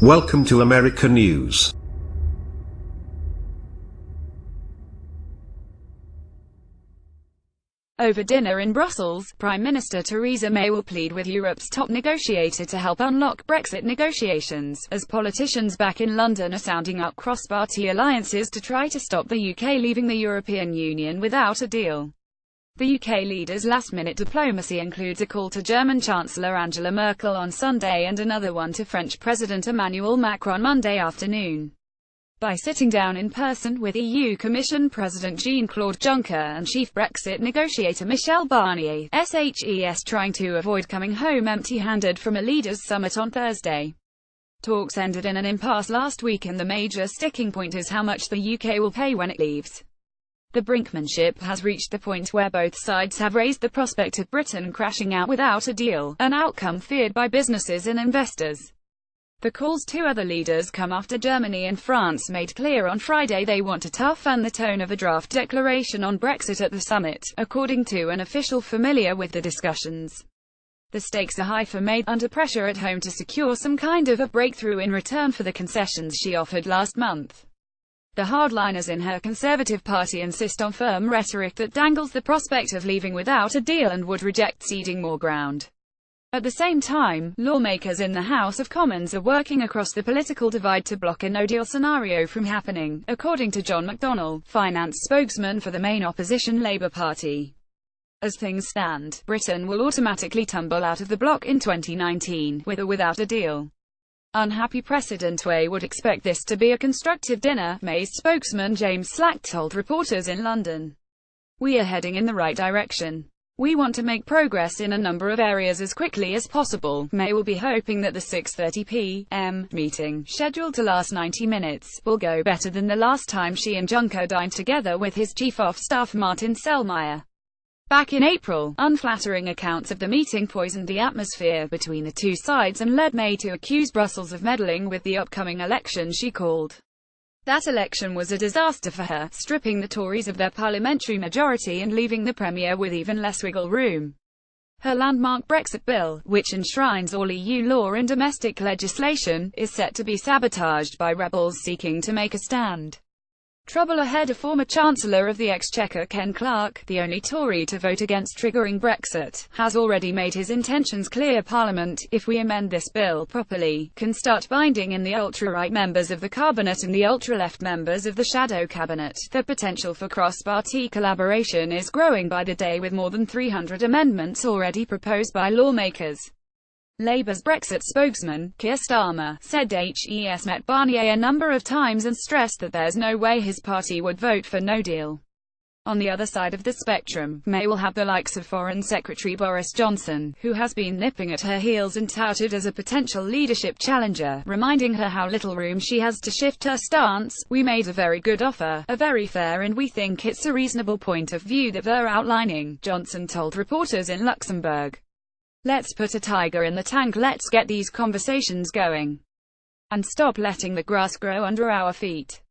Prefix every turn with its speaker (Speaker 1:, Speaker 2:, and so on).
Speaker 1: Welcome to America News.
Speaker 2: Over dinner in Brussels, Prime Minister Theresa May will plead with Europe's top negotiator to help unlock Brexit negotiations, as politicians back in London are sounding out cross-party alliances to try to stop the UK leaving the European Union without a deal. The UK leader's last-minute diplomacy includes a call to German Chancellor Angela Merkel on Sunday and another one to French President Emmanuel Macron Monday afternoon. By sitting down in person with EU Commission President Jean-Claude Juncker and Chief Brexit negotiator Michel Barnier, SHES trying to avoid coming home empty-handed from a leaders' summit on Thursday. Talks ended in an impasse last week, and the major sticking point is how much the UK will pay when it leaves. The brinkmanship has reached the point where both sides have raised the prospect of Britain crashing out without a deal, an outcome feared by businesses and investors. The calls to other leaders come after Germany and France made clear on Friday they want to toughen the tone of a draft declaration on Brexit at the summit, according to an official familiar with the discussions. The stakes are high for May, under pressure at home to secure some kind of a breakthrough in return for the concessions she offered last month. The hardliners in her Conservative Party insist on firm rhetoric that dangles the prospect of leaving without a deal and would reject ceding more ground. At the same time, lawmakers in the House of Commons are working across the political divide to block a no-deal scenario from happening, according to John McDonnell, finance spokesman for the main opposition Labour Party. As things stand, Britain will automatically tumble out of the bloc in 2019, with or without a deal. Unhappy President May would expect this to be a constructive dinner, May's spokesman James Slack told reporters in London. "We are heading in the right direction. We want to make progress in a number of areas as quickly as possible." May will be hoping that the 6:30 p.m. meeting, scheduled to last 90 minutes, will go better than the last time she and Juncker dined together with his chief of staff Martin Selmayr. Back in April, unflattering accounts of the meeting poisoned the atmosphere between the two sides and led May to accuse Brussels of meddling with the upcoming election she called. That election was a disaster for her, stripping the Tories of their parliamentary majority and leaving the Premier with even less wiggle room. Her landmark Brexit bill, which enshrines all EU law in domestic legislation, is set to be sabotaged by rebels seeking to make a stand. Trouble ahead. A former Chancellor of the Exchequer Ken Clarke, the only Tory to vote against triggering Brexit, has already made his intentions clear. Parliament, if we amend this bill properly, can start binding in the ultra-right members of the Cabinet and the ultra-left members of the shadow cabinet. The potential for cross-party collaboration is growing by the day, with more than 300 amendments already proposed by lawmakers. Labour's Brexit spokesman, Keir Starmer, said HES met Barnier a number of times and stressed that there's no way his party would vote for no deal. On the other side of the spectrum, May will have the likes of Foreign Secretary Boris Johnson, who has been nipping at her heels and touted as a potential leadership challenger, reminding her how little room she has to shift her stance. "We made a very good offer, a very fair, and we think it's a reasonable point of view that they're outlining," Johnson told reporters in Luxembourg. "Let's put a tiger in the tank, let's get these conversations going. And stop letting the grass grow under our feet."